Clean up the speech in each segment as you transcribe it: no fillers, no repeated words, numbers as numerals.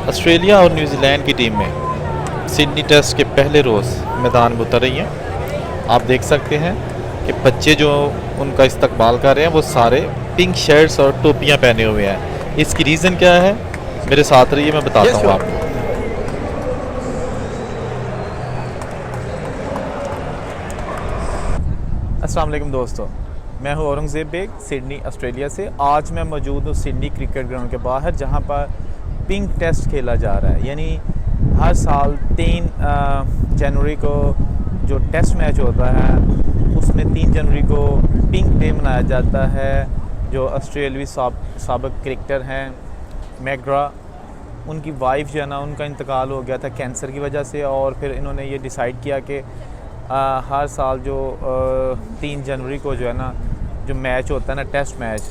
Australia और New Zealand की team में सिडनी टेस्ट के पहले रोज़ मैदान में उतर रही हैं। आप देख सकते हैं कि बच्चे जो उनका इस्तकबाल कर रहे हैं वो सारे पिंक शर्ट्स और टोपियां पहने हुए हैं। इसकी रीज़न क्या है, मेरे साथ रहिए, मैं बताता हूँ आपको। अस्सलाम वालेकुम दोस्तों, मैं हूँ औरंगज़ेब बेग सिडनी ऑस्ट्रेलिया से। आज मैं मौजूद हूँ सिडनी क्रिकेट ग्राउंड के बाहर, जहाँ पर पिंक टेस्ट खेला जा रहा है। यानी हर साल 3 जनवरी को जो टेस्ट मैच होता है उसमें 3 जनवरी को पिंक डे मनाया जाता है। जो ऑस्ट्रेलियावी साबिक क्रिकेटर हैं मैग्रा, उनकी वाइफ जो है ना, उनका इंतकाल हो गया था कैंसर की वजह से, और फिर इन्होंने ये डिसाइड किया कि हर साल जो 3 जनवरी को जो है ना, जो मैच होता है ना टेस्ट मैच,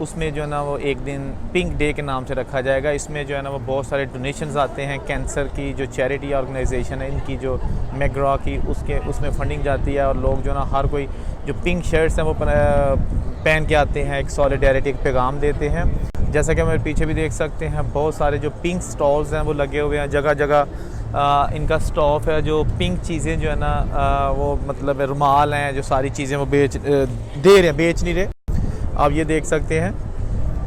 उसमें जो है ना वो एक दिन पिंक डे के नाम से रखा जाएगा। इसमें जो है ना वो बहुत सारे डोनेशंस आते हैं। कैंसर की जो चैरिटी ऑर्गेनाइजेशन है इनकी, जो मैग्रा की, उसमें फंडिंग जाती है, और लोग जो है ना हर कोई जो पिंक शर्ट्स हैं वो पहन के आते हैं, एक सॉलिडेरिटी एक पैगाम देते हैं। जैसा कि मेरे पीछे भी देख सकते हैं, बहुत सारे जो पिंक स्टॉल्स हैं वो लगे हुए हैं। जगह जगह इनका स्टॉफ है। जो पिंक चीज़ें जो है ना वो मतलब रुमाल हैं, जो सारी चीज़ें वो बेच नहीं रहे। आप ये देख सकते हैं,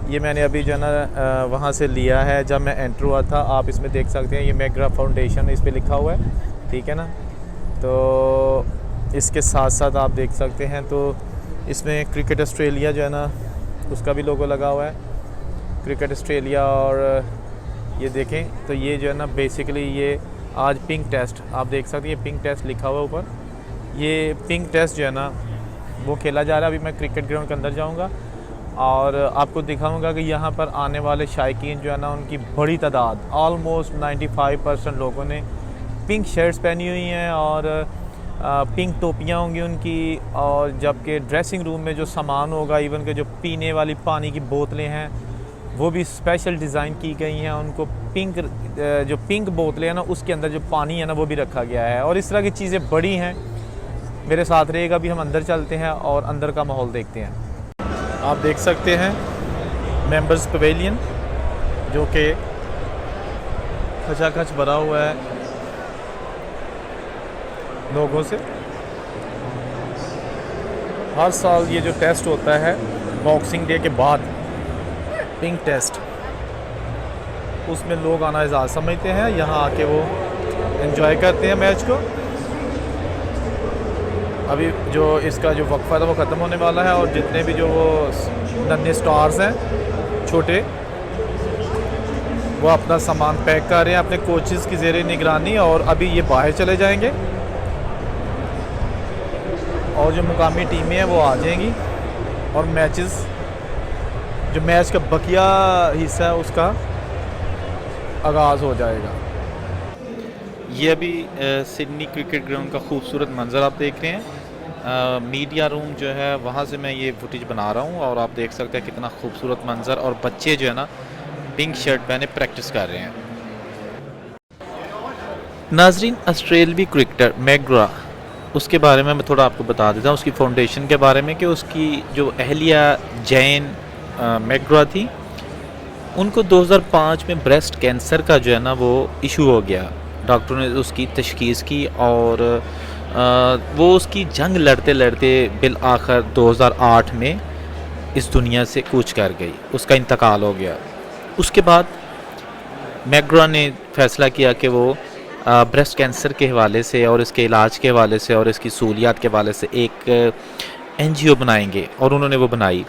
ये मैंने अभी जो है ना वहाँ से लिया है जब मैं एंटर हुआ था। आप इसमें देख सकते हैं, ये मैग्रा फाउंडेशन इस पे लिखा हुआ है, ठीक है ना। तो इसके साथ साथ आप देख सकते हैं, तो इसमें क्रिकेट ऑस्ट्रेलिया जो है ना उसका भी लोगो लगा हुआ है, क्रिकेट ऑस्ट्रेलिया। और ये देखें, तो ये जो है ना बेसिकली ये आज पिंक टेस्ट, आप देख सकते हैं, ये पिंक टेस्ट लिखा हुआ है ऊपर। ये पिंक टेस्ट जो है ना वो खेला जा रहा है। अभी मैं क्रिकेट ग्राउंड के अंदर जाऊंगा और आपको दिखाऊंगा कि यहाँ पर आने वाले शायकीन जो है ना, उनकी बड़ी तादाद, ऑलमोस्ट 95% लोगों ने पिंक शर्ट्स पहनी हुई हैं और पिंक टोपियाँ होंगी उनकी। और जबकि ड्रेसिंग रूम में जो सामान होगा, इवन के जो पीने वाली पानी की बोतलें हैं वो भी स्पेशल डिज़ाइन की गई हैं। उनको पिंक जो पिंक बोतलें हैं ना, उसके अंदर जो पानी है ना वो भी रखा गया है। और इस तरह की चीज़ें बड़ी हैं। मेरे साथ रहेगा, अभी हम अंदर चलते हैं और अंदर का माहौल देखते हैं। आप देख सकते हैं मेंबर्स पवेलियन, जो कि खचाखच भरा हुआ है लोगों से। हर साल ये जो टेस्ट होता है बॉक्सिंग डे के बाद, पिंक टेस्ट, उसमें लोग आना एजाज़ समझते हैं, यहाँ आके वो एंजॉय करते हैं मैच को। अभी जो इसका जो वक्फा था वो ख़त्म होने वाला है, और जितने भी जो वो नन्हे स्टार्स हैं छोटे, वो अपना सामान पैक कर रहे हैं अपने कोचेज़ की ज़ेरे निगरानी। और अभी ये बाहर चले जाएंगे और जो मुकामी टीमें हैं वो आ जाएंगी, और जो मैच का बकिया हिस्सा है उसका आगाज़ हो जाएगा। ये अभी सिडनी क्रिकेट ग्राउंड का खूबसूरत मंज़र आप देख रहे हैं। मीडिया रूम जो है वहाँ से मैं ये फुटेज बना रहा हूँ, और आप देख सकते हैं कितना खूबसूरत मंज़र। और बच्चे जो है ना पिंक शर्ट पहने प्रैक्टिस कर रहे हैं। नाजरीन, ऑस्ट्रेलियावी क्रिकेटर मैग्रा, उसके बारे में मैं थोड़ा आपको बता देता हूँ, उसकी फाउंडेशन के बारे में, कि उसकी जो अहलिया जैन मैग्रा थी, उनको 2005 में ब्रेस्ट कैंसर का जो है ना वो इशू हो गया। डॉक्टरों ने उसकी तशख़ीस की, और वो उसकी जंग लड़ते लड़ते बिल आखिर 2008 में इस दुनिया से कूच कर गई, उसका इंतकाल हो गया। उसके बाद मैग्रा ने फ़ैसला किया कि वो ब्रेस्ट कैंसर के हवाले से और इसके इलाज के हवाले से और इसकी सहूलियात के हवाले से एक NGO बनाएंगे, और उन्होंने वो बनाई।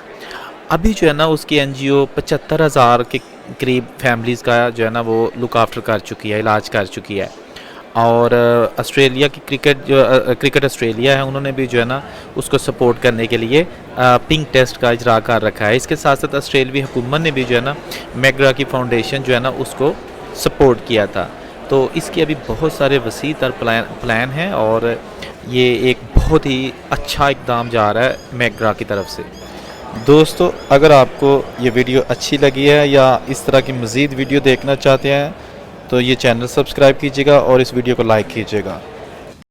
अभी जो है ना उसकी NGO 75,000 के करीब फैमिलीज़ का जो है ना वो लुक आफ्टर कर चुकी है, इलाज कर चुकी है। और ऑस्ट्रेलिया की क्रिकेट ऑस्ट्रेलिया है, उन्होंने भी जो है ना उसको सपोर्ट करने के लिए पिंक टेस्ट का इजरा कर रखा है। इसके साथ साथ ऑस्ट्रेलियावी हुकूमत ने भी जो है ना मैग्रा की फाउंडेशन जो है ना उसको सपोर्ट किया था। तो इसकी अभी बहुत सारे वसी तर प्लान हैं, और ये एक बहुत ही अच्छा इक़दाम जा रहा है मैग्रा की तरफ से। दोस्तों, अगर आपको ये वीडियो अच्छी लगी है या इस तरह की मज़ीद वीडियो देखना चाहते हैं तो ये चैनल सब्सक्राइब कीजिएगा और इस वीडियो को लाइक कीजिएगा।